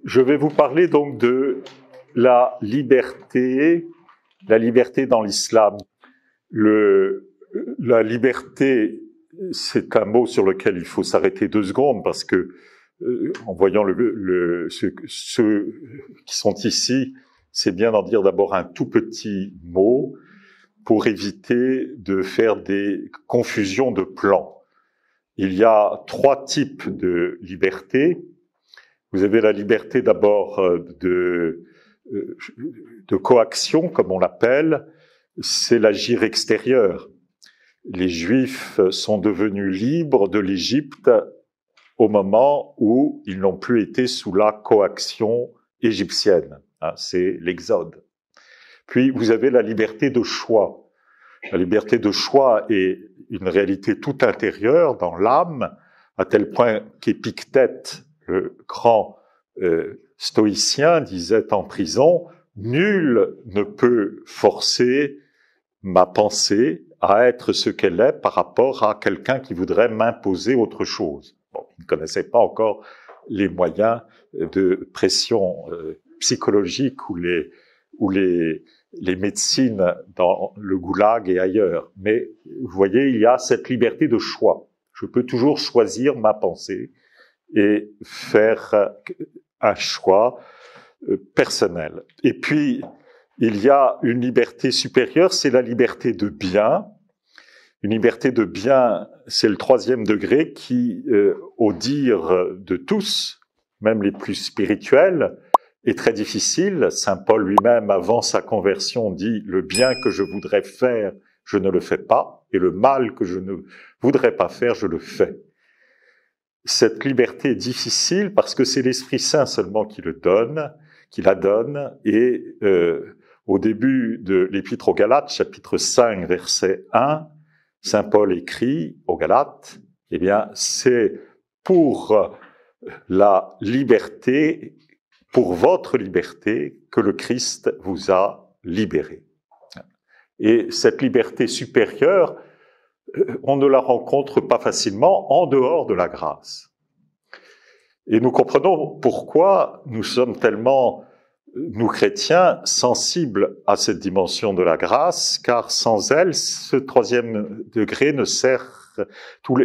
Je vais vous parler donc de la liberté dans l'islam. La liberté, c'est un mot sur lequel il faut s'arrêter 2 secondes parce que en voyant ceux qui sont ici, c'est bien d'en dire d'abord un tout petit mot pour éviter de faire des confusions de plans. Il y a 3 types de liberté. Vous avez la liberté d'abord de coaction, comme on l'appelle, c'est l'agir extérieur. Les Juifs sont devenus libres de l'Égypte au moment où ils n'ont plus été sous la coaction égyptienne. C'est l'Exode. Puis vous avez la liberté de choix. La liberté de choix est une réalité tout intérieure dans l'âme, à tel point qu'Épictète, le grand stoïcien, disait en prison, « Nul ne peut forcer ma pensée à être ce qu'elle est par rapport à quelqu'un qui voudrait m'imposer autre chose. » Bon, il ne connaissait pas encore les moyens de pression psychologique ou les médecines dans le goulag et ailleurs. Mais vous voyez, il y a cette liberté de choix. Je peux toujours choisir ma pensée et faire un choix personnel. Et puis, il y a une liberté supérieure, c'est la liberté de bien. Une liberté de bien, c'est le 3e degré qui, au dire de tous, même les plus spirituels, est très difficile. Saint Paul lui-même, avant sa conversion, dit « Le bien que je voudrais faire, je ne le fais pas, et le mal que je ne voudrais pas faire, je le fais. » Cette liberté est difficile parce que c'est l'Esprit Saint seulement qui la donne, et au début de l'Épître aux Galates, chapitre 5, verset 1, Saint Paul écrit aux Galates, eh bien, c'est pour la liberté, pour votre liberté, que le Christ vous a libéré. Et cette liberté supérieure, on ne la rencontre pas facilement en dehors de la grâce. Et nous comprenons pourquoi nous sommes tellement, nous chrétiens, sensibles à cette dimension de la grâce, car sans elle, ce 3e degré ne sert,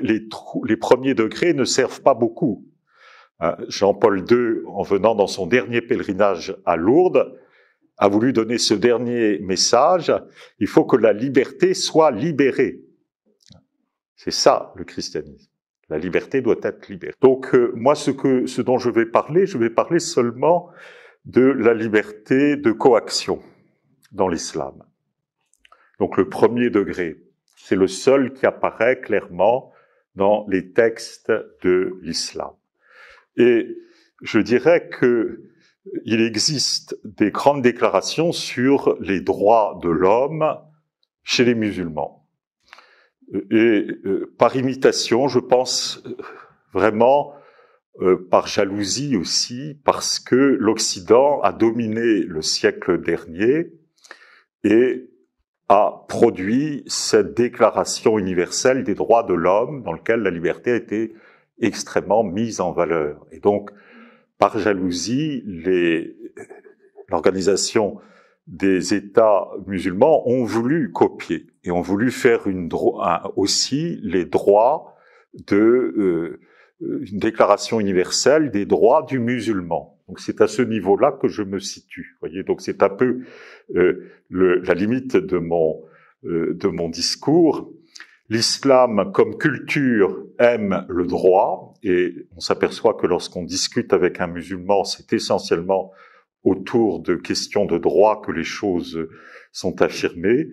les premiers degrés ne servent pas beaucoup. Jean-Paul II, en venant dans son dernier pèlerinage à Lourdes, a voulu donner ce dernier message, il faut que la liberté soit libérée. C'est ça, le christianisme. La liberté doit être libérée. Donc, moi, ce dont je vais parler seulement de la liberté de coaction dans l'islam. Donc, le 1er degré, c'est le seul qui apparaît clairement dans les textes de l'islam. Et je dirais que il existe des grandes déclarations sur les droits de l'homme chez les musulmans. Et par imitation, je pense vraiment par jalousie aussi, parce que l'Occident a dominé le siècle dernier et a produit cette déclaration universelle des droits de l'homme dans laquelle la liberté a été extrêmement mise en valeur. Et donc, par jalousie, l'organisation des États musulmans ont voulu copier et ont voulu faire aussi les droits une déclaration universelle des droits du musulman. Donc c'est à ce niveau-là que je me situe. Voyez, donc c'est un peu la limite de mon discours. L'islam, comme culture, aime le droit, et on s'aperçoit que lorsqu'on discute avec un musulman, c'est essentiellement autour de questions de droit que les choses sont affirmées.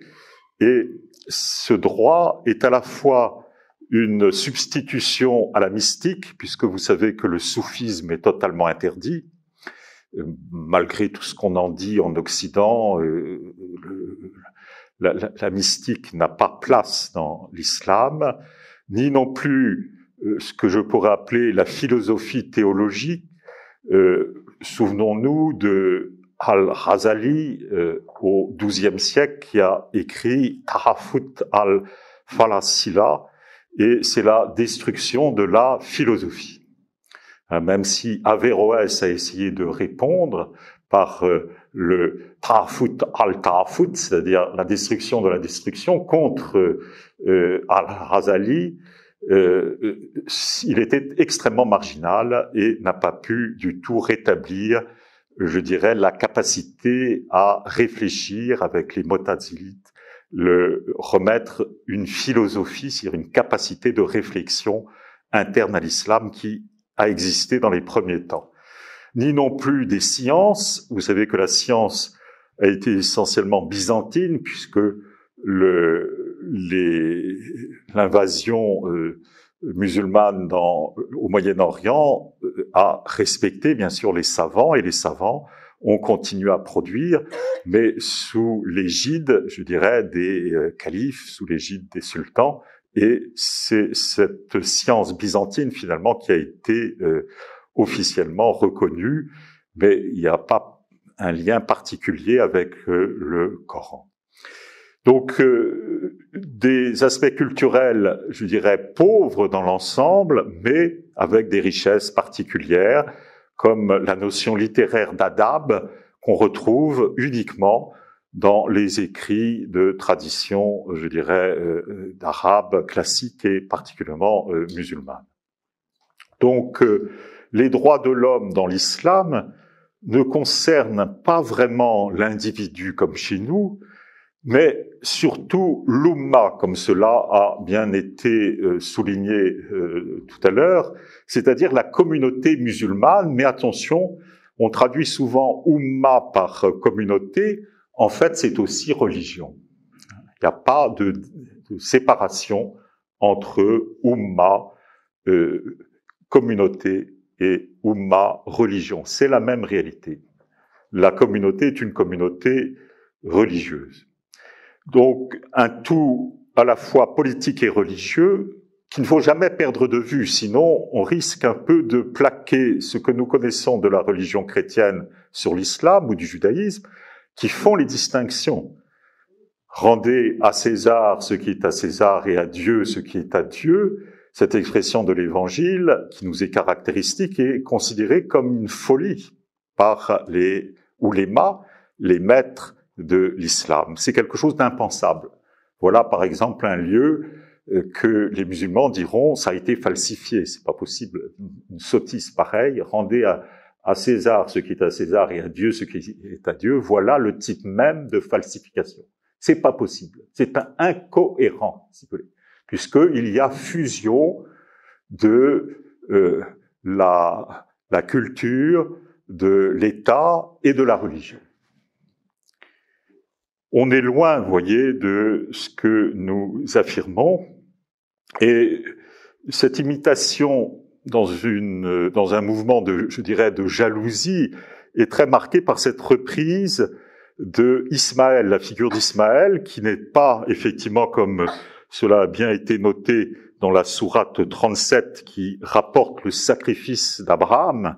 Et ce droit est à la fois une substitution à la mystique, puisque vous savez que le soufisme est totalement interdit, malgré tout ce qu'on en dit en Occident. La mystique n'a pas place dans l'islam, ni non plus ce que je pourrais appeler la philosophie théologique. Souvenons-nous de Al-Ghazali au XIIe siècle qui a écrit Tahafut al-Falasila, et c'est la destruction de la philosophie. même si Averroès a essayé de répondre par le ta'afut al-ta'afut, c'est-à-dire la destruction de la destruction, contre Al-Ghazali, il était extrêmement marginal et n'a pas pu du tout rétablir, je dirais, la capacité à réfléchir avec les Mu'tazilites, remettre une philosophie, c'est-à-dire une capacité de réflexion interne à l'islam qui a existé dans les premiers temps. Ni non plus des sciences. Vous savez que la science a été essentiellement byzantine, puisque l'invasion musulmane au Moyen-Orient a respecté bien sûr les savants, et les savants ont continué à produire, mais sous l'égide, je dirais, des califes, sous l'égide des sultans, et c'est cette science byzantine finalement qui a été officiellement reconnue, mais il n'y a pas un lien particulier avec le Coran. Donc, des aspects culturels, je dirais, pauvres dans l'ensemble, mais avec des richesses particulières, comme la notion littéraire d'adab, qu'on retrouve uniquement dans les écrits de tradition, je dirais, d'arabe classique et particulièrement musulmane. Donc, les droits de l'homme dans l'islam ne concernent pas vraiment l'individu comme chez nous, mais surtout l'umma, comme cela a bien été souligné tout à l'heure, c'est-à-dire la communauté musulmane. Mais attention, on traduit souvent umma par communauté, en fait c'est aussi religion. Il n'y a pas de séparation entre umma, communauté, et umma, religion. C'est la même réalité. La communauté est une communauté religieuse. Donc, un tout à la fois politique et religieux qu'il ne faut jamais perdre de vue, sinon on risque un peu de plaquer ce que nous connaissons de la religion chrétienne sur l'islam ou du judaïsme, qui font les distinctions. Rendez à César ce qui est à César et à Dieu ce qui est à Dieu. Cette expression de l'Évangile, qui nous est caractéristique, est considérée comme une folie par les oulémas, les maîtres de l'islam. C'est quelque chose d'impensable. Voilà par exemple un lieu que les musulmans diront ça a été falsifié. C'est pas possible. Une sottise pareille. Rendez à César ce qui est à César et à Dieu ce qui est à Dieu. Voilà le type même de falsification. C'est pas possible. C'est incohérent, si vous voulez, puisqu'il y a fusion de la culture, de l'État et de la religion. On est loin, vous voyez, de ce que nous affirmons, et cette imitation dans un mouvement je dirais, de jalousie est très marquée par cette reprise de Ismaël, la figure d'Ismaël, qui n'est pas effectivement, comme cela a bien été noté dans la sourate 37 qui rapporte le sacrifice d'Abraham.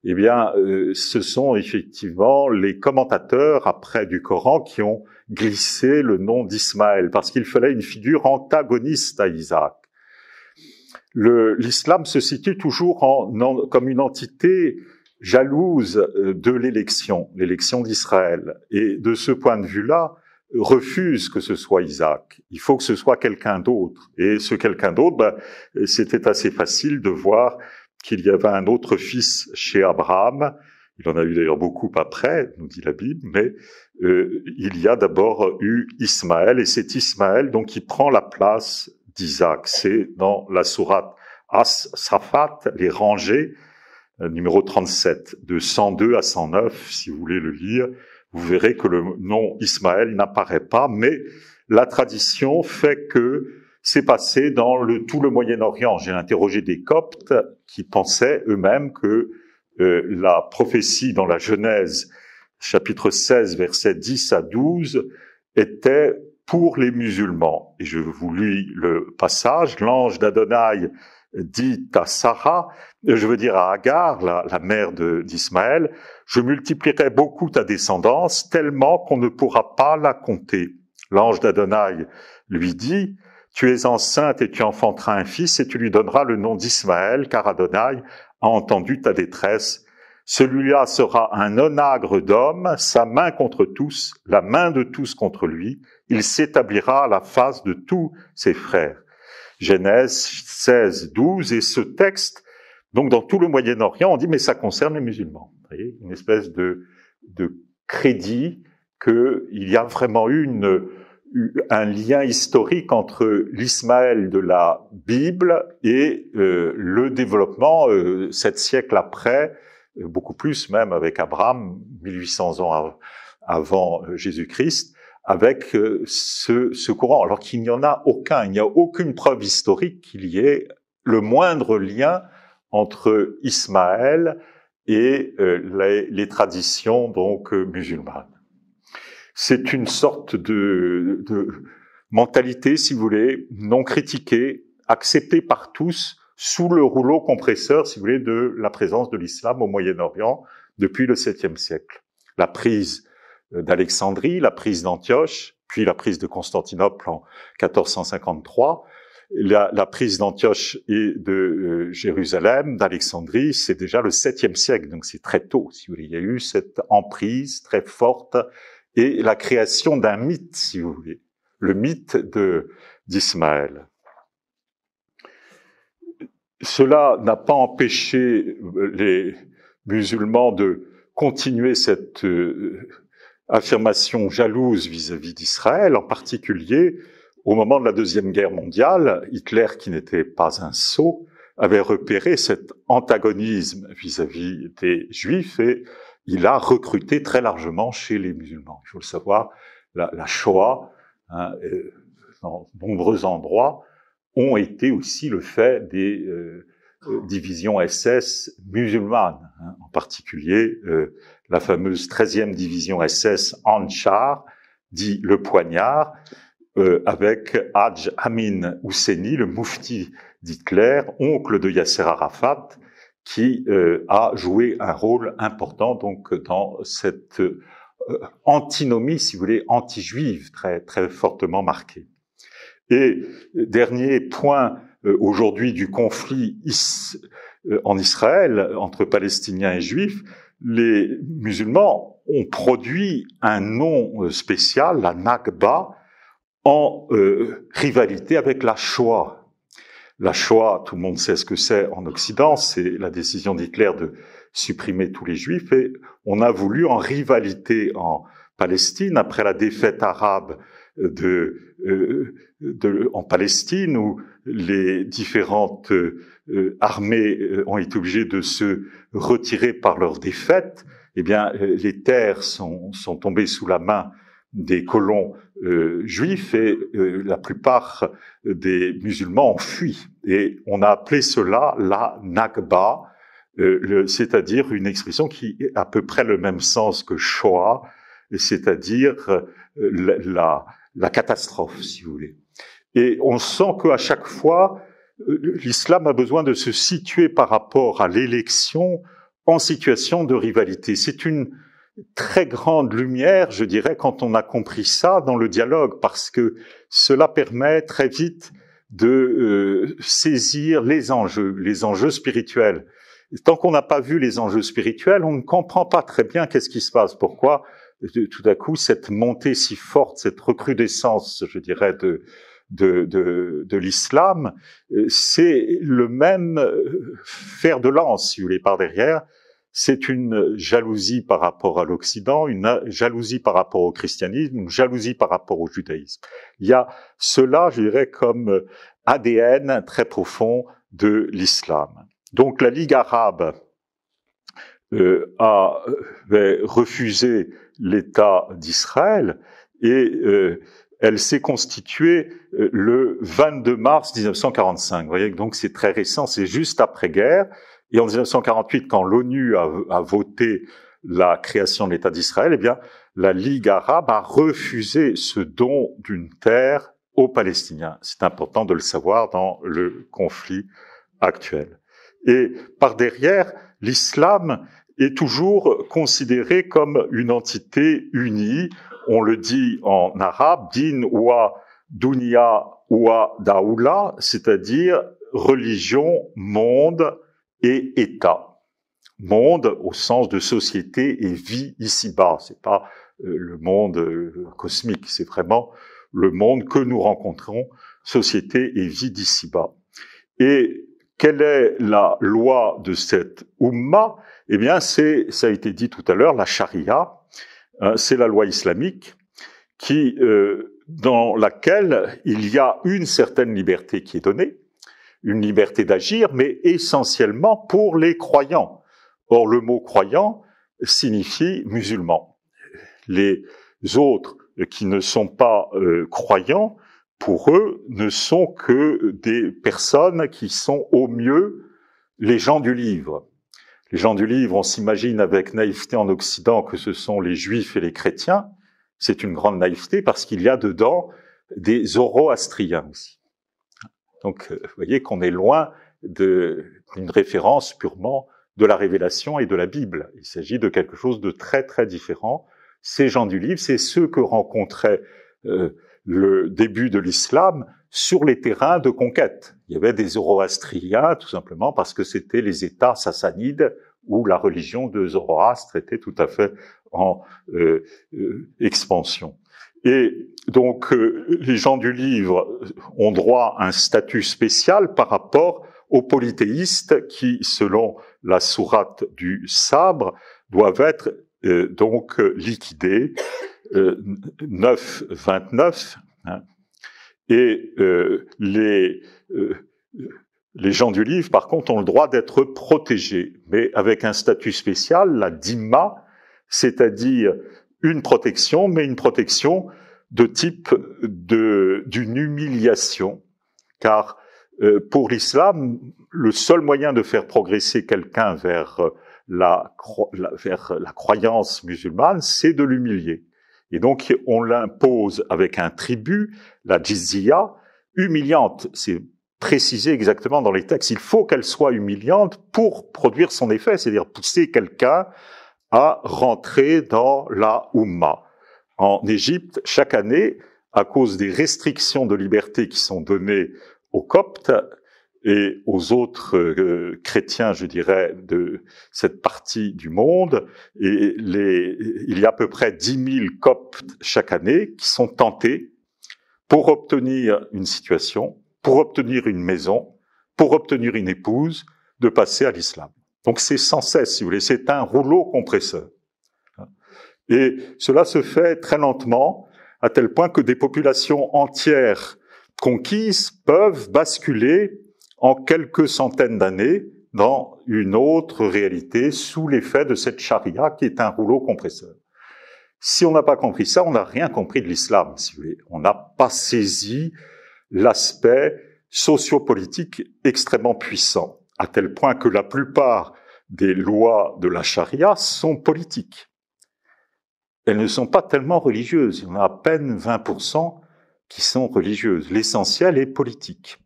Eh bien, ce sont effectivement les commentateurs après du Coran qui ont glissé le nom d'Ismaël, parce qu'il fallait une figure antagoniste à Isaac. L'islam se situe toujours comme une entité jalouse de l'élection d'Israël, et de ce point de vue-là, refuse que ce soit Isaac. Il faut que ce soit quelqu'un d'autre. Et ce quelqu'un d'autre, c'était assez facile de voir qu'il y avait un autre fils chez Abraham. Il en a eu d'ailleurs beaucoup après, nous dit la Bible, mais il y a d'abord eu Ismaël, et c'est Ismaël donc qui prend la place d'Isaac. C'est dans la sourate As-Safat, les rangées, numéro 37, de 102 à 109, si vous voulez le lire. Vous verrez que le nom Ismaël n'apparaît pas, mais la tradition fait que c'est passé dans tout le Moyen-Orient. J'ai interrogé des Coptes qui pensaient eux-mêmes que la prophétie dans la Genèse, chapitre 16, versets 10 à 12, était pour les musulmans. Et je vous lis le passage. L'ange d'Adonai dit à Sarah, je veux dire à Agar, la mère d'Ismaël, je multiplierai beaucoup ta descendance, tellement qu'on ne pourra pas la compter. L'ange d'Adonai lui dit, tu es enceinte et tu enfanteras un fils et tu lui donneras le nom d'Ismaël, car Adonai a entendu ta détresse. Celui-là sera un onagre d'homme, sa main contre tous, la main de tous contre lui. Il s'établira à la face de tous ses frères. Genèse 16, 12. Et ce texte, donc dans tout le Moyen-Orient, on dit mais ça concerne les musulmans. Vous voyez, une espèce de crédit qu'il y a vraiment eu un lien historique entre l'Ismaël de la Bible et le développement 7 siècles après, beaucoup plus même avec Abraham, 1800 ans avant Jésus-Christ, avec ce courant, alors qu'il n'y en a aucun, il n'y a aucune preuve historique qu'il y ait le moindre lien entre Ismaël et les traditions donc musulmanes. C'est une sorte de mentalité, si vous voulez, non critiquée, acceptée par tous, sous le rouleau compresseur, si vous voulez, de la présence de l'islam au Moyen-Orient depuis le 7e siècle. La prise d'Alexandrie, la prise d'Antioche, puis la prise de Constantinople en 1453, la prise d'Antioche et de Jérusalem, d'Alexandrie, c'est déjà le 7e siècle, donc c'est très tôt, si vous voulez. Il y a eu cette emprise très forte et la création d'un mythe, si vous voulez, le mythe d'Ismaël. Cela n'a pas empêché les musulmans de continuer cette affirmation jalouse vis-à-vis d'Israël, en particulier au moment de la Deuxième Guerre mondiale. Hitler, qui n'était pas un sot, avait repéré cet antagonisme vis-à-vis des Juifs et il a recruté très largement chez les musulmans. Il faut le savoir, la Shoah, dans de nombreux endroits, ont été aussi le fait des divisions SS musulmanes, en particulier la fameuse 13e division SS Anchar, dit le poignard, avec Hadj Amin Husseini, le moufti d'Hitler, oncle de Yasser Arafat, qui a joué un rôle important donc dans cette antinomie, si vous voulez, anti-juive, très très fortement marquée. Et dernier point aujourd'hui du conflit en Israël entre Palestiniens et Juifs, les musulmans ont produit un nom spécial, la Nakba, en rivalité avec la Shoah. La Shoah, tout le monde sait ce que c'est en Occident, c'est la décision d'Hitler de supprimer tous les Juifs, et on a voulu en rivalité en Palestine, après la défaite arabe en Palestine, où les différentes armées ont été obligées de se retirer par leur défaite, eh bien, les terres sont tombées sous la main des colons juifs et la plupart des musulmans ont fui. Et on a appelé cela la Nakba, c'est-à-dire une expression qui a à peu près le même sens que Shoah, c'est-à-dire la catastrophe, si vous voulez. Et on sent qu'à chaque fois, l'islam a besoin de se situer par rapport à l'élection en situation de rivalité. C'est une très grande lumière, je dirais, quand on a compris ça dans le dialogue, parce que cela permet très vite de saisir les enjeux spirituels. Et tant qu'on n'a pas vu les enjeux spirituels, on ne comprend pas très bien qu'est-ce qui se passe. Pourquoi tout à coup cette montée si forte, cette recrudescence, je dirais, de l'islam, c'est le même fer de lance, si vous voulez, par derrière. C'est une jalousie par rapport à l'Occident, une jalousie par rapport au christianisme, une jalousie par rapport au judaïsme. Il y a cela, je dirais, comme ADN très profond de l'islam. Donc la Ligue arabe a refusé l'État d'Israël et elle s'est constituée le 22 mars 1945. Vous voyez, donc c'est très récent, c'est juste après-guerre. Et en 1948, quand l'ONU a voté la création de l'État d'Israël, eh bien, la Ligue arabe a refusé ce don d'une terre aux Palestiniens. C'est important de le savoir dans le conflit actuel. Et par derrière, l'islam est toujours considéré comme une entité unie. On le dit en arabe, din wa dunya wa daoula, c'est-à-dire religion, monde et État. Monde au sens de société et vie ici-bas. C'est pas le monde cosmique, c'est vraiment le monde que nous rencontrons, société et vie d'ici-bas. Et quelle est la loi de cette Ummah? Eh bien, ça a été dit tout à l'heure, la charia, c'est la loi islamique qui, dans laquelle il y a une certaine liberté qui est donnée, une liberté d'agir, mais essentiellement pour les croyants. Or, le mot croyant signifie musulman. Les autres qui ne sont pas croyants, pour eux, ne sont que des personnes qui sont au mieux les gens du livre. Les gens du livre, on s'imagine avec naïveté en Occident que ce sont les juifs et les chrétiens. C'est une grande naïveté parce qu'il y a dedans des zoroastriens aussi. Donc, vous voyez qu'on est loin d'une référence purement de la révélation et de la Bible. Il s'agit de quelque chose de très, très différent. Ces gens du livre, c'est ceux que rencontrait le début de l'islam sur les terrains de conquête. Il y avait des zoroastriens, tout simplement parce que c'était les États sassanides où la religion de Zoroastre était tout à fait en expansion. Et donc, les gens du livre ont droit à un statut spécial par rapport aux polythéistes qui, selon la sourate du sabre, doivent être donc liquidés, 9-29, hein. Et les gens du livre, par contre, ont le droit d'être protégés, mais avec un statut spécial, la dhimma, c'est-à-dire une protection, mais une protection de type d'une humiliation, car pour l'islam, le seul moyen de faire progresser quelqu'un vers la croyance musulmane, c'est de l'humilier. Et donc, on l'impose avec un tribut, la jizya, humiliante. C'est précisé exactement dans les textes. Il faut qu'elle soit humiliante pour produire son effet, c'est-à-dire pousser quelqu'un à rentrer dans la Ummah. En Égypte, chaque année, à cause des restrictions de liberté qui sont données aux Coptes et aux autres chrétiens, je dirais, de cette partie du monde, et il y a à peu près 10 000 Coptes chaque année qui sont tentés pour obtenir une situation, pour obtenir une maison, pour obtenir une épouse, de passer à l'islam. Donc c'est sans cesse, si vous voulez, c'est un rouleau compresseur. Et cela se fait très lentement, à tel point que des populations entières conquises peuvent basculer en quelques centaines d'années dans une autre réalité sous l'effet de cette charia qui est un rouleau compresseur. Si on n'a pas compris ça, on n'a rien compris de l'islam, si vous voulez. On n'a pas saisi l'aspect sociopolitique extrêmement puissant, à tel point que la plupart des lois de la charia sont politiques. Elles ne sont pas tellement religieuses. Il y en a à peine 20% qui sont religieuses. L'essentiel est politique.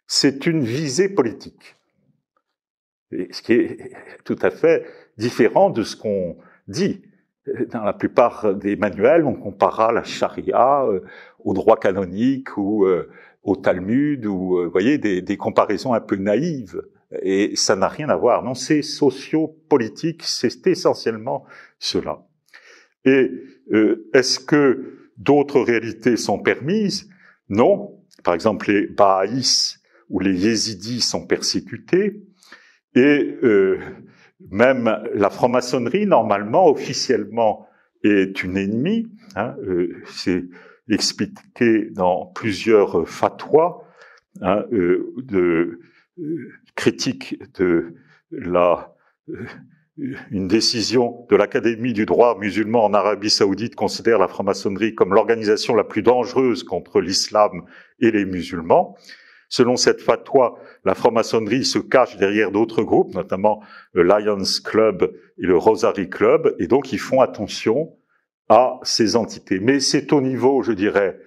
C'est une visée politique. Et ce qui est tout à fait différent de ce qu'on dit. Dans la plupart des manuels, on compara la charia au droit canonique ou au Talmud, ou vous voyez, des comparaisons un peu naïves. Et ça n'a rien à voir. Non, c'est socio-politique, c'est essentiellement cela. Et est-ce que d'autres réalités sont permises? Non. Par exemple, les Bahaïs ou les Yézidis sont persécutés. Et même la franc-maçonnerie, normalement, officiellement, est une ennemie. Hein, c'est expliqué dans plusieurs fatwas de critique de une décision de l'Académie du droit musulman en Arabie Saoudite considère la franc-maçonnerie comme l'organisation la plus dangereuse contre l'islam et les musulmans. Selon cette fatwa, la franc-maçonnerie se cache derrière d'autres groupes, notamment le Lions Club et le Rosary Club, et donc ils font attention à ces entités. Mais c'est au niveau, je dirais,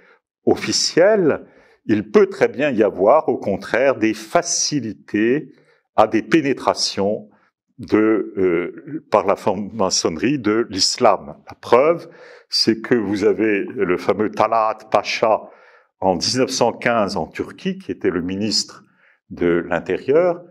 officiel. Il peut très bien y avoir, au contraire, des facilités à des pénétrations par la franc-maçonnerie de l'islam. La preuve, c'est que vous avez le fameux Talat Pacha en 1915 en Turquie, qui était le ministre de l'Intérieur,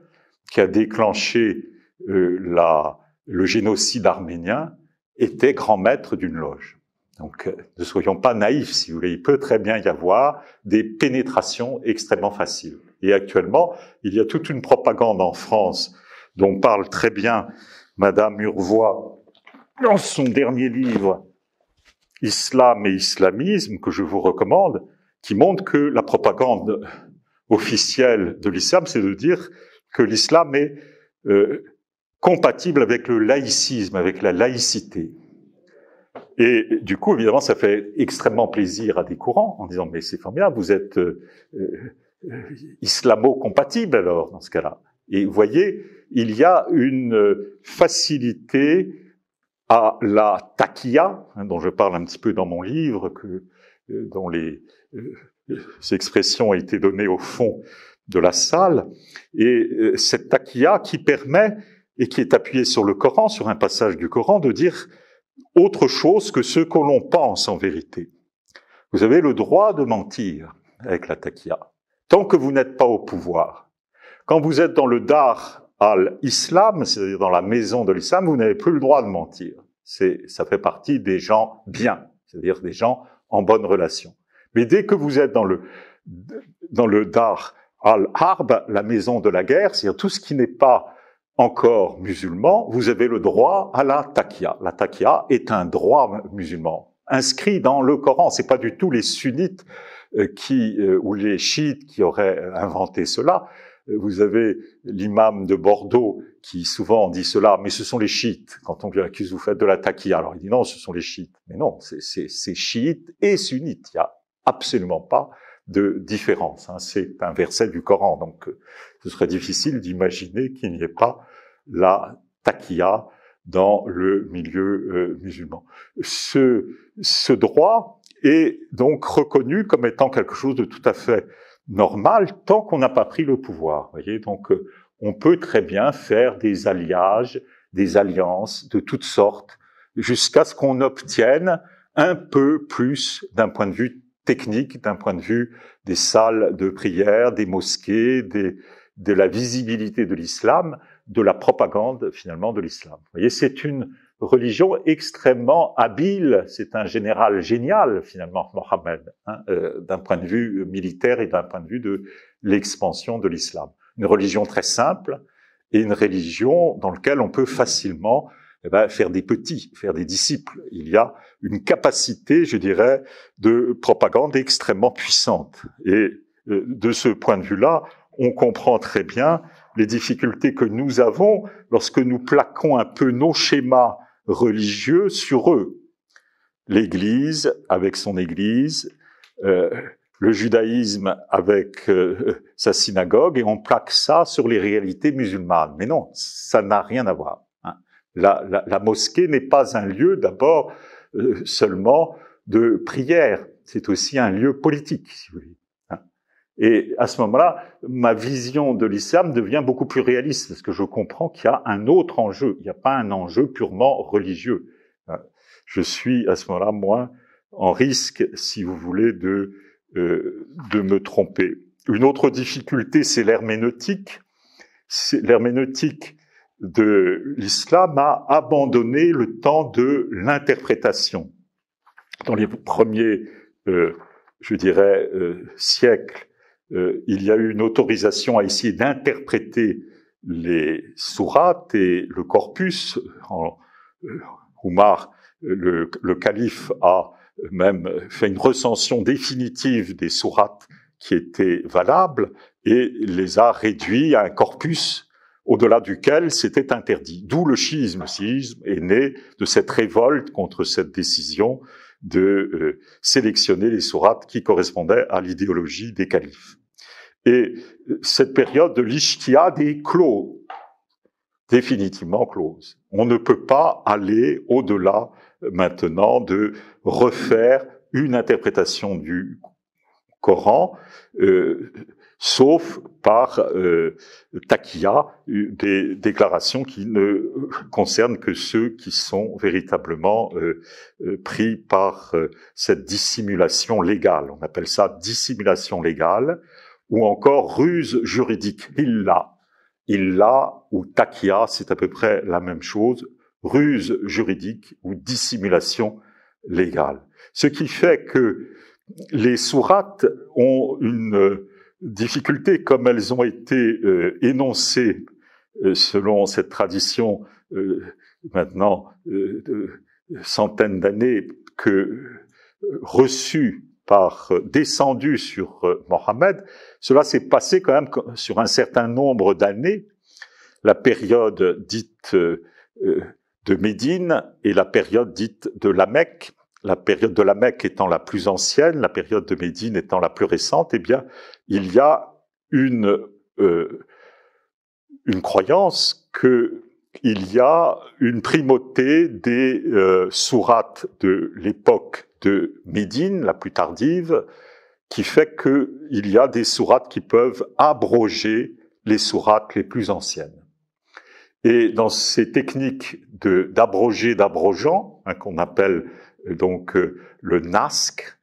qui a déclenché le génocide arménien était grand maître d'une loge. Donc, ne soyons pas naïfs, si vous voulez. Il peut très bien y avoir des pénétrations extrêmement faciles. Et actuellement, il y a toute une propagande en France dont parle très bien Madame Urvois dans son dernier livre « Islam et islamisme » que je vous recommande, qui montre que la propagande officielle de l'islam, c'est de dire que l'islam est compatible avec le laïcisme, avec la laïcité. Et du coup, évidemment, ça fait extrêmement plaisir à des courants en disant « mais c'est formidable, vous êtes islamo-compatible alors, dans ce cas-là ». Et vous voyez, il y a une facilité à la taqiyya, dont je parle un petit peu dans mon livre, dont les expressions ont été données au fond de la salle, et cette taqiyya qui permet, et qui est appuyée sur le Coran, sur un passage du Coran, de dire autre chose que ce que l'on pense en vérité. Vous avez le droit de mentir avec la taqiyya, tant que vous n'êtes pas au pouvoir. Quand vous êtes dans le dar al-Islam, c'est-à-dire dans la maison de l'islam, vous n'avez plus le droit de mentir. Ça fait partie des gens bien, c'est-à-dire des gens en bonne relation. Mais dès que vous êtes dans le dar al-Harb, la maison de la guerre, c'est-à-dire tout ce qui n'est pas encore musulman, vous avez le droit à la taqiyya. La taqiyya est un droit musulman, inscrit dans le Coran. C'est pas du tout les sunnites ou les chiites qui auraient inventé cela. Vous avez l'imam de Bordeaux qui souvent dit cela, mais ce sont les chiites. Quand on lui accuse, vous faites de la taqiyya. Alors il dit non, ce sont les chiites. Mais non, c'est chiites et sunnites. Il n'y a absolument pas de différence. C'est un verset du Coran. Donc ce serait difficile d'imaginer qu'il n'y ait pas la taqiyya dans le milieu musulman. Ce droit est donc reconnu comme étant quelque chose de tout à fait normal tant qu'on n'a pas pris le pouvoir. Voyez, donc on peut très bien faire des alliages, des alliances de toutes sortes, jusqu'à ce qu'on obtienne un peu plus d'un point de vue technique, d'un point de vue des salles de prière, des mosquées, de la visibilité de l'islam, de la propagande finalement de l'islam. Vous voyez, c'est une religion extrêmement habile, c'est un général génial finalement, Mohammed, d'un point de vue militaire et d'un point de vue de l'expansion de l'islam. Une religion très simple et une religion dans laquelle on peut facilement faire des petits, faire des disciples. Il y a une capacité, je dirais, de propagande extrêmement puissante. Et de ce point de vue-là, on comprend très bien les difficultés que nous avons lorsque nous plaquons un peu nos schémas religieux sur eux. L'Église avec son Église, le judaïsme avec sa synagogue, et on plaque ça sur les réalités musulmanes. Mais non, ça n'a rien à voir. La mosquée n'est pas un lieu d'abord seulement de prière, c'est aussi un lieu politique, si vous voulez. Et à ce moment-là, ma vision de l'islam devient beaucoup plus réaliste, parce que je comprends qu'il y a un autre enjeu. Il n'y a pas un enjeu purement religieux. Je suis à ce moment-là moins en risque, si vous voulez, de me tromper. Une autre difficulté, c'est l'herméneutique. L'herméneutique de l'islam a abandonné le temps de l'interprétation. Dans les premiers, je dirais, siècles, il y a eu une autorisation à essayer d'interpréter les sourates et le corpus. Oumar, le calife, a même fait une recension définitive des sourates qui étaient valables et les a réduits à un corpus au-delà duquel c'était interdit. D'où le chiisme. Le chiisme est né de cette révolte contre cette décision de sélectionner les sourates qui correspondaient à l'idéologie des califes. Et cette période de l'ijtihad est close, définitivement close. On ne peut pas aller au-delà maintenant de refaire une interprétation du Coran, sauf par taqiyya, des déclarations qui ne concernent que ceux qui sont véritablement pris par cette dissimulation légale. On appelle ça dissimulation légale, ou encore ruse juridique, illa. illa ou takia, c'est à peu près la même chose, ruse juridique ou dissimulation légale. Ce qui fait que les sourates ont une difficulté, comme elles ont été énoncées selon cette tradition maintenant de centaines d'années, reçue descendue sur Mohammed. Cela s'est passé quand même sur un certain nombre d'années, la période dite de Médine et la période dite de la Mecque. La période de la Mecque étant la plus ancienne, la période de Médine étant la plus récente, eh bien, il y a une croyance qu'il y a une primauté des sourates de l'époque de Médine, la plus tardive, qui fait qu'il y a des sourates qui peuvent abroger les sourates les plus anciennes. Et dans ces techniques d'abroger, d'abrogeant, qu'on appelle donc le nasque,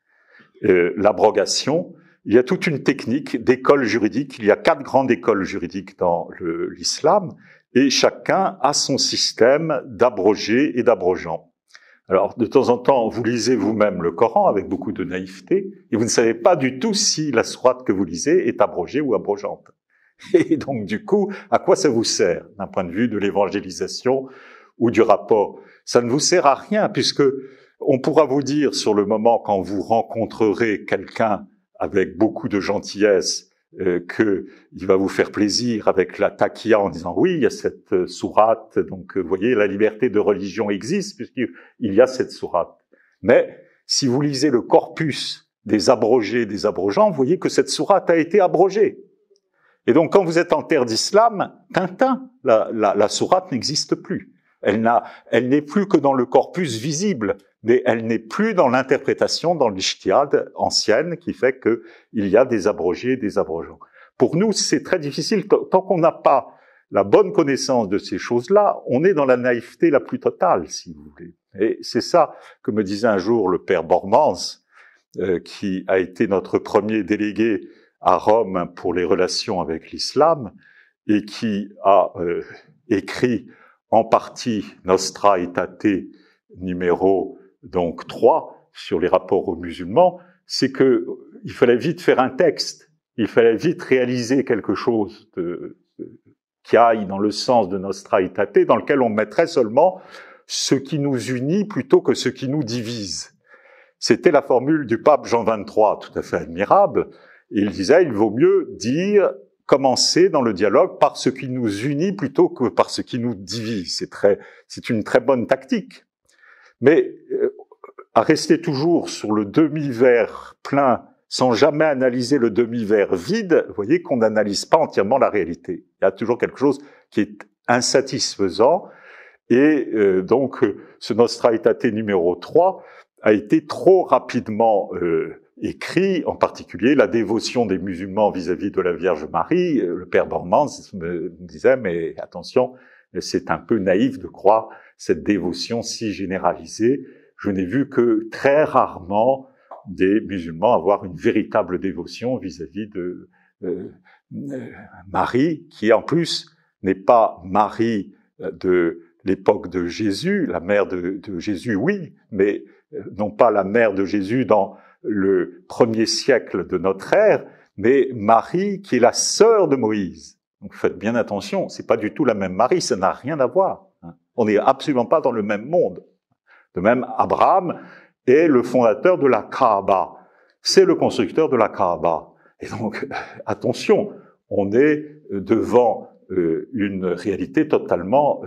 l'abrogation, il y a toute une technique d'école juridique. Il y a 4 grandes écoles juridiques dans l'islam, et chacun a son système d'abrogé et d'abrogeant. Alors, de temps en temps, vous lisez vous-même le Coran avec beaucoup de naïveté, et vous ne savez pas du tout si la sourate que vous lisez est abrogée ou abrogeante. Et donc, du coup, à quoi ça vous sert, d'un point de vue de l'évangélisation ou du rapport? Ça ne vous sert à rien, puisque on pourra vous dire sur le moment, quand vous rencontrerez quelqu'un avec beaucoup de gentillesse, qu'il va vous faire plaisir avec la taqiya en disant oui, il y a cette sourate, donc vous voyez, la liberté de religion existe puisqu'il y a cette sourate. Mais si vous lisez le corpus des abrogés, des abrogeants, vous voyez que cette sourate a été abrogée. Et donc quand vous êtes en terre d'islam, Tintin, la sourate n'existe plus. Elle n'est plus que dans le corpus visible, mais elle n'est plus dans l'interprétation, dans l'ijtihad ancienne, qui fait que il y a des abrogés, des abrogeants. Pour nous, c'est très difficile. Tant qu'on n'a pas la bonne connaissance de ces choses-là, on est dans la naïveté la plus totale, si vous voulez. Et c'est ça que me disait un jour le père Bormans, qui a été notre premier délégué à Rome pour les relations avec l'islam, et qui a écrit en partie Nostra Aetate numéro donc 3 sur les rapports aux musulmans, c'est que il fallait vite faire un texte, il fallait vite réaliser quelque chose qui aille dans le sens de Nostra Aetate, dans lequel on mettrait seulement ce qui nous unit plutôt que ce qui nous divise. C'était la formule du pape Jean XXIII, tout à fait admirable. Il disait, il vaut mieux commencer dans le dialogue par ce qui nous unit plutôt que par ce qui nous divise. C'est une très bonne tactique. Mais à rester toujours sur le demi-verre plein sans jamais analyser le demi-verre vide, vous voyez qu'on n'analyse pas entièrement la réalité. Il y a toujours quelque chose qui est insatisfaisant. Et donc, ce Nostra Aetate numéro 3 a été trop rapidement écrit, en particulier la dévotion des musulmans vis-à-vis de la Vierge Marie. Le père Bormans me disait, mais attention, c'est un peu naïf de croire cette dévotion si généralisée. Je n'ai vu que très rarement des musulmans avoir une véritable dévotion vis-à-vis de Marie, qui en plus n'est pas Marie de l'époque de Jésus, la mère de Jésus, oui, mais non pas la mère de Jésus dans le 1er siècle de notre ère, mais Marie qui est la sœur de Moïse. Donc faites bien attention, c'est pas du tout la même Marie, ça n'a rien à voir. On n'est absolument pas dans le même monde. De même, Abraham est le fondateur de la Kaaba. C'est le constructeur de la Kaaba. Et donc, attention, on est devant une réalité totalement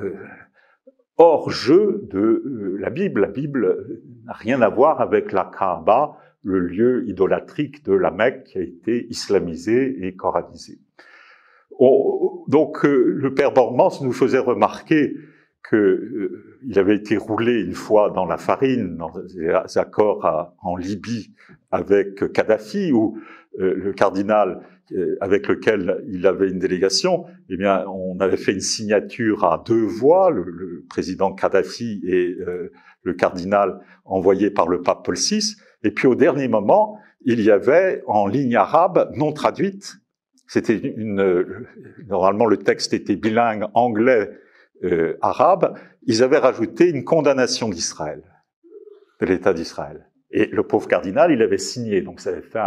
hors jeu de la Bible. La Bible n'a rien à voir avec la Kaaba, le lieu idolatrique de la Mecque qui a été islamisé et coranisé. Donc, le père Bormans nous faisait remarquer il avait été roulé une fois dans la farine, dans des accords en Libye avec Kadhafi, où le cardinal avec lequel il avait une délégation, eh bien, on avait fait une signature à 2 voix, le président Kadhafi et le cardinal envoyé par le pape Paul VI. Et puis au dernier moment, il y avait en ligne arabe non traduite Normalement le texte était bilingue anglais-arabe, ils avaient rajouté une condamnation d'Israël, de l'État d'Israël. Et le pauvre cardinal, il avait signé, donc ça avait fait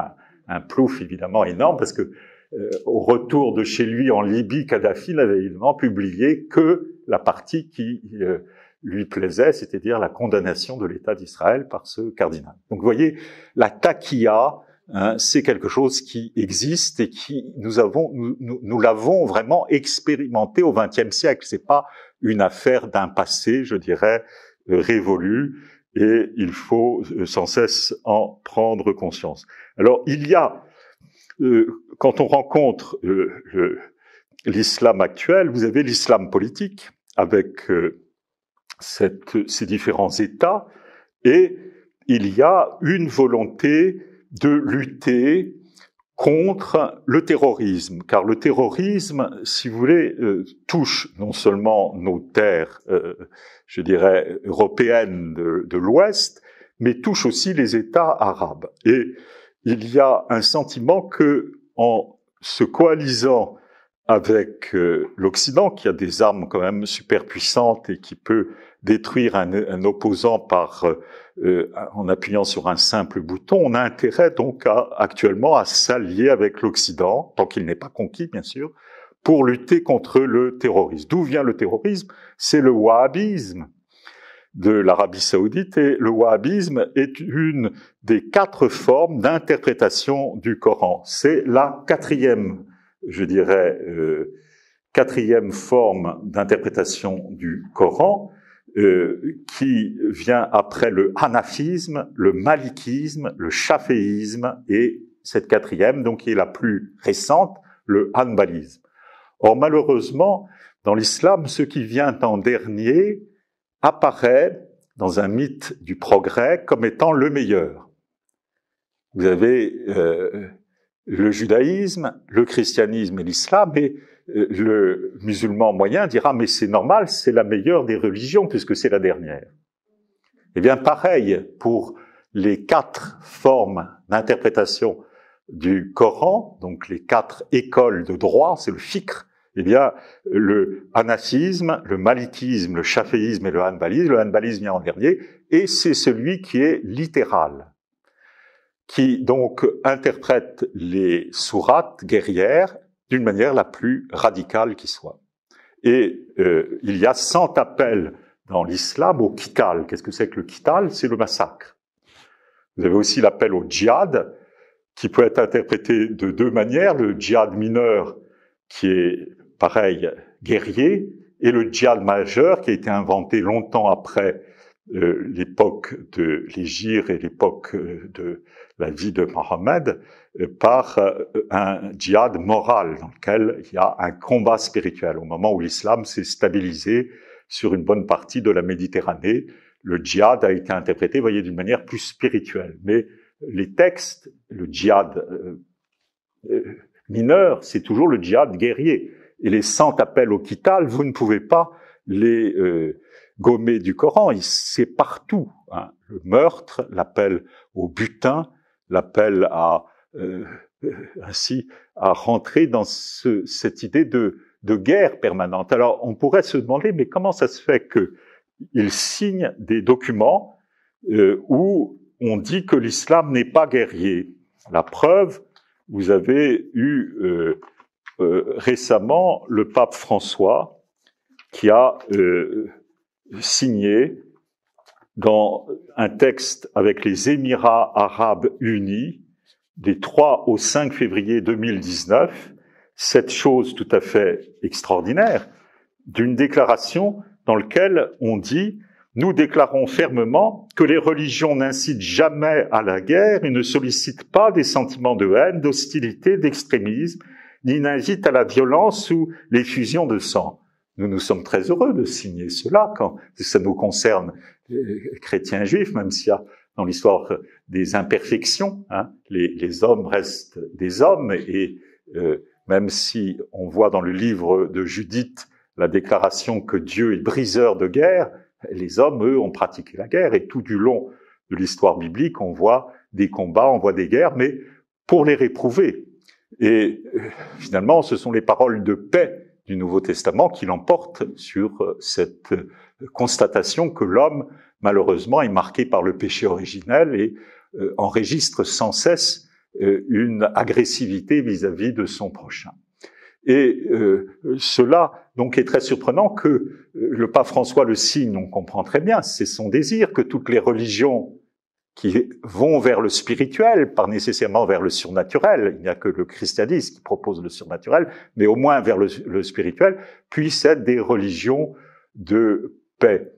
un plouf évidemment énorme, parce que au retour de chez lui en Libye, Kadhafi n'avait évidemment publié que la partie qui lui plaisait, c'est-à-dire la condamnation de l'État d'Israël par ce cardinal. Donc vous voyez, la taqiyya, c'est quelque chose qui existe et qui nous l'avons vraiment expérimenté au XXe siècle. C'est pas une affaire d'un passé, je dirais, révolu, et il faut sans cesse en prendre conscience. Alors il y a, quand on rencontre l'islam actuel, vous avez l'islam politique avec ces différents États, et il y a une volonté de lutter contre le terrorisme, car le terrorisme, si vous voulez, touche non seulement nos terres, je dirais, européennes de l'Ouest, mais touche aussi les États arabes. Et il y a un sentiment que, en se coalisant avec l'Occident, qui a des armes quand même super puissantes et qui peut détruire un opposant en appuyant sur un simple bouton, on a intérêt donc actuellement à s'allier avec l'Occident, tant qu'il n'est pas conquis bien sûr, pour lutter contre le terrorisme. D'où vient le terrorisme? C'est le wahhabisme de l'Arabie Saoudite, et le wahhabisme est une des 4 formes d'interprétation du Coran. C'est la 4e, je dirais, 4e forme d'interprétation du Coran, qui vient après le hanafisme, le malikisme, le chaféisme, et cette 4e, donc qui est la plus récente, le hanbalisme. Or malheureusement, dans l'islam, ce qui vient en dernier apparaît dans un mythe du progrès comme étant le meilleur. Vous avez le judaïsme, le christianisme et l'islam, et le musulman moyen dira « mais c'est normal, c'est la meilleure des religions puisque c'est la dernière ». Eh bien pareil pour les 4 formes d'interprétation du Coran, donc les 4 écoles de droit, c'est le fiqh. Eh bien, le hanafisme, le malikisme, le chaféisme et le hanbalisme vient en dernier, et c'est celui qui est littéral, qui donc interprète les sourates guerrières d'une manière la plus radicale qui soit. Et il y a 100 appels dans l'islam au qital. Qu'est-ce que c'est que le qital? C'est le massacre. Vous avez aussi l'appel au djihad, qui peut être interprété de 2 manières, le djihad mineur, qui est pareil, guerrier, et le djihad majeur, qui a été inventé longtemps après l'époque de l'hégire et l'époque de la vie de Mohammed, par un djihad moral, dans lequel il y a un combat spirituel. Au moment où l'islam s'est stabilisé sur une bonne partie de la Méditerranée, le djihad a été interprété, vous voyez, d'une manière plus spirituelle. Mais les textes, le djihad mineur, c'est toujours le djihad guerrier. Et les 100 appels au qital, vous ne pouvez pas les gommer du Coran. C'est partout. Hein. Le meurtre, l'appel au butin, l'appel ainsi à rentrer dans cette idée de guerre permanente. Alors, on pourrait se demander, mais comment ça se fait qu'il signe des documents où on dit que l'islam n'est pas guerrier? La preuve, vous avez eu récemment le pape François qui a signé dans un texte avec les Émirats arabes unis des 3 au 5 février 2019, cette chose tout à fait extraordinaire d'une déclaration dans laquelle on dit « Nous déclarons fermement que les religions n'incitent jamais à la guerre et ne sollicitent pas des sentiments de haine, d'hostilité, d'extrémisme, ni n'invitent à la violence ou l'effusion de sang. » Nous sommes très heureux de signer cela quand ça nous concerne, chrétiens et juifs, même s'il y a dans l'histoire des imperfections. Hein, les hommes restent des hommes, et même si on voit dans le livre de Judith la déclaration que Dieu est briseur de guerre, les hommes, eux, ont pratiqué la guerre, et tout du long de l'histoire biblique, on voit des combats, on voit des guerres, mais pour les réprouver. Et finalement, ce sont les paroles de paix du Nouveau Testament qui l'emportent sur cette constatation que l'homme, malheureusement, est marqué par le péché originel et enregistre sans cesse une agressivité vis-à-vis de son prochain. Et cela, donc, est très surprenant que le pape François le signe, on comprend très bien, c'est son désir que toutes les religions qui vont vers le spirituel, pas nécessairement vers le surnaturel, il n'y a que le christianisme qui propose le surnaturel, mais au moins vers le spirituel, puissent être des religions de paix.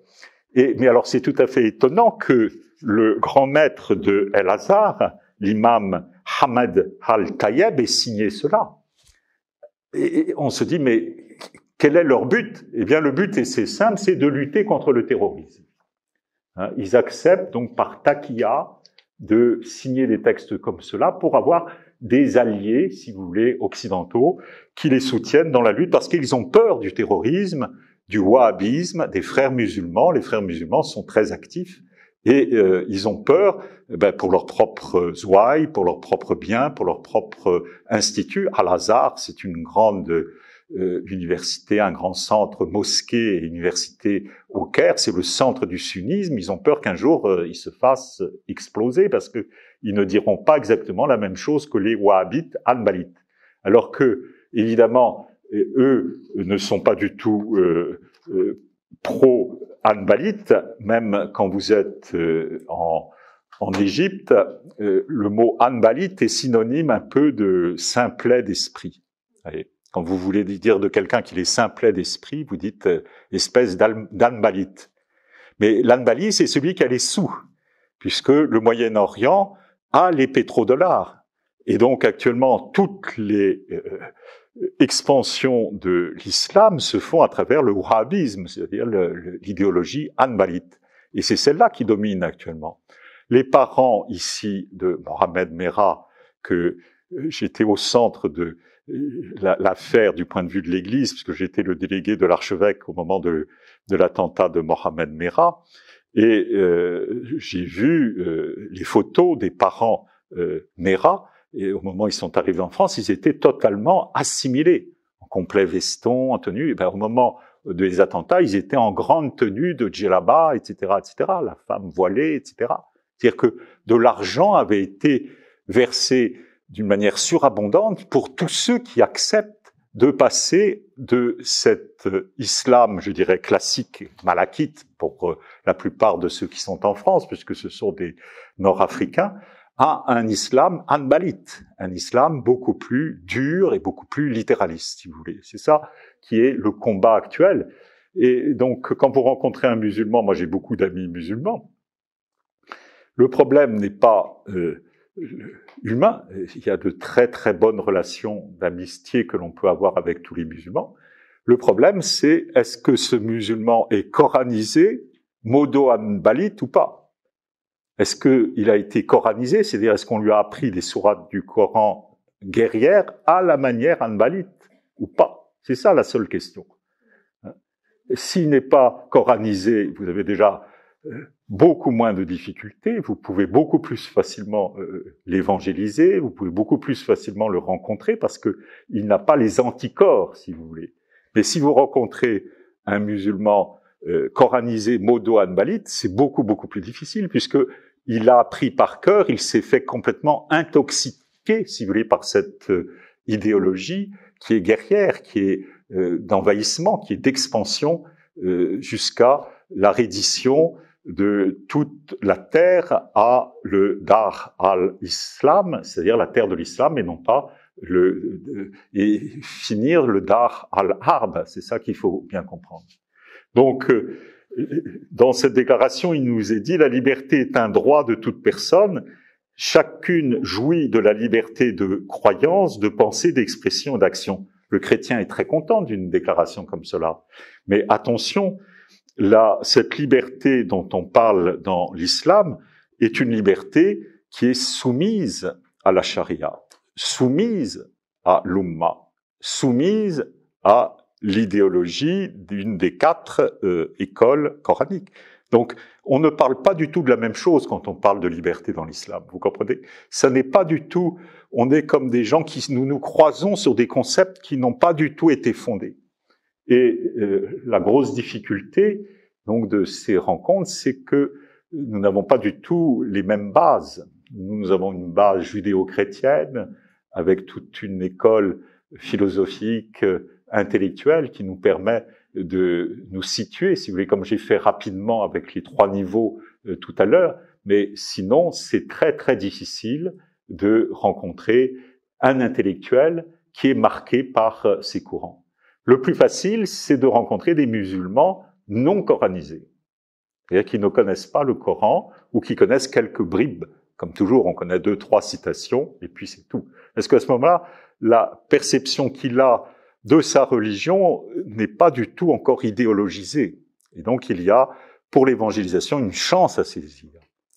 Mais alors c'est tout à fait étonnant que le grand maître de El-Azhar, l'imam Hamad al-Tayyeb, ait signé cela. Et on se dit, mais quel est leur but? Eh bien, le but, et c'est simple, c'est de lutter contre le terrorisme. Ils acceptent donc par taquilla de signer des textes comme cela pour avoir des alliés, si vous voulez, occidentaux, qui les soutiennent dans la lutte parce qu'ils ont peur du terrorisme, du wahhabisme, des frères musulmans. Les frères musulmans sont très actifs et ils ont peur pour leurs propres ouailles, pour leurs propres biens, pour leur propre institut. Al-Azhar, c'est une grande université, un grand centre, mosquée et université au Caire, c'est le centre du sunnisme. Ils ont peur qu'un jour ils se fassent exploser parce que ils ne diront pas exactement la même chose que les wahhabites hanbalites. Alors que, évidemment, eux ne sont pas du tout pro-hanbalites, même quand vous êtes en Égypte, le mot hanbalite est synonyme un peu de simplet d'esprit. Quand vous voulez dire de quelqu'un qu'il est simplet d'esprit, vous dites espèce d'hanbalite. Mais l'hanbali, c'est celui qui a les sous, puisque le Moyen-Orient a les pétrodollars. Et donc actuellement, toutes les expansions de l'islam se font à travers le wahhabisme, c'est-à-dire l'idéologie hanbalite. Et c'est celle-là qui domine actuellement. Les parents ici de Mohamed Merah, que j'étais au centre de l'affaire du point de vue de l'Église, puisque j'étais le délégué de l'archevêque au moment de l'attentat de Mohamed Merah, et j'ai vu les photos des parents Merah, et au moment où ils sont arrivés en France, ils étaient totalement assimilés, en complet veston, en tenue, et au moment des attentats, ils étaient en grande tenue de djellaba, etc., etc., la femme voilée, etc. C'est-à-dire que de l'argent avait été versé d'une manière surabondante pour tous ceux qui acceptent de passer de cet islam, je dirais, classique, malakite, pour la plupart de ceux qui sont en France, puisque ce sont des Nord-Africains, à un islam hanbalite, un islam beaucoup plus dur et beaucoup plus littéraliste, si vous voulez. C'est ça qui est le combat actuel. Et donc, quand vous rencontrez un musulman, moi j'ai beaucoup d'amis musulmans, le problème n'est pas humain. Il y a de très très bonnes relations d'amitié que l'on peut avoir avec tous les musulmans. Le problème, c'est est-ce que ce musulman est coranisé, modo-hanbalite ou pas? Est-ce qu'il a été coranisé, c'est-à-dire est-ce qu'on lui a appris des sourates du Coran guerrières à la manière hanbalite ou pas? C'est ça la seule question. S'il n'est pas coranisé, vous avez déjà beaucoup moins de difficultés, vous pouvez beaucoup plus facilement l'évangéliser, vous pouvez beaucoup plus facilement le rencontrer parce que il n'a pas les anticorps, si vous voulez. Mais si vous rencontrez un musulman coranisé modo-hanbalite, c'est beaucoup plus difficile puisque il a appris par cœur, il s'est fait complètement intoxiquer, si vous voulez, par cette idéologie qui est guerrière, qui est d'envahissement, qui est d'expansion jusqu'à la reddition de toute la terre à le Dar al-Islam, c'est-à-dire la terre de l'islam, et non pas et finir le Dar al-Harb. C'est ça qu'il faut bien comprendre. Donc, dans cette déclaration, il nous est dit « La liberté est un droit de toute personne. Chacune jouit de la liberté de croyance, de pensée, d'expression et d'action. » Le chrétien est très content d'une déclaration comme cela. Mais attention, cette liberté dont on parle dans l'islam est une liberté qui est soumise à la charia, soumise à l'umma, soumise à l'idéologie d'une des 4 écoles coraniques. Donc, on ne parle pas du tout de la même chose quand on parle de liberté dans l'islam. Vous comprenez? Ça n'est pas du tout. On est comme des gens qui nous croisons sur des concepts qui n'ont pas du tout été fondés. Et la grosse difficulté donc de ces rencontres, c'est que nous n'avons pas du tout les mêmes bases. Nous avons une base judéo-chrétienne avec toute une école philosophique, intellectuelle qui nous permet de nous situer, si vous voulez, comme j'ai fait rapidement avec les 3 niveaux tout à l'heure. Mais sinon, c'est très très difficile de rencontrer un intellectuel qui est marqué par ces courants. Le plus facile, c'est de rencontrer des musulmans non coranisés, c'est-à-dire qui ne connaissent pas le Coran ou qui connaissent quelques bribes. Comme toujours, on connaît 2, 3 citations et puis c'est tout. Parce qu'à ce moment-là, la perception qu'il a de sa religion n'est pas du tout encore idéologisée. Et donc, il y a, pour l'évangélisation, une chance à saisir.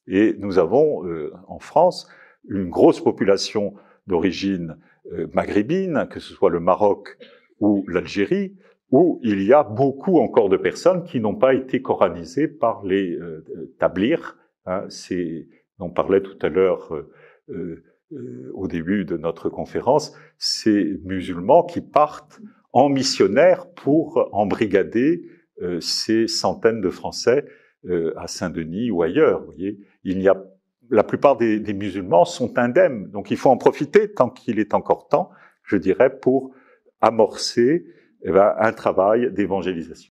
Et nous avons, en France, une grosse population d'origine maghrébine, que ce soit le Maroc ou l'Algérie, où il y a beaucoup encore de personnes qui n'ont pas été coranisées par les tablirs. Hein, on parlait tout à l'heure au début de notre conférence, ces musulmans qui partent en missionnaire pour embrigader ces centaines de Français à Saint-Denis ou ailleurs. Vous voyez, la plupart des musulmans sont indemnes, donc il faut en profiter tant qu'il est encore temps, je dirais, pour amorcer un travail d'évangélisation.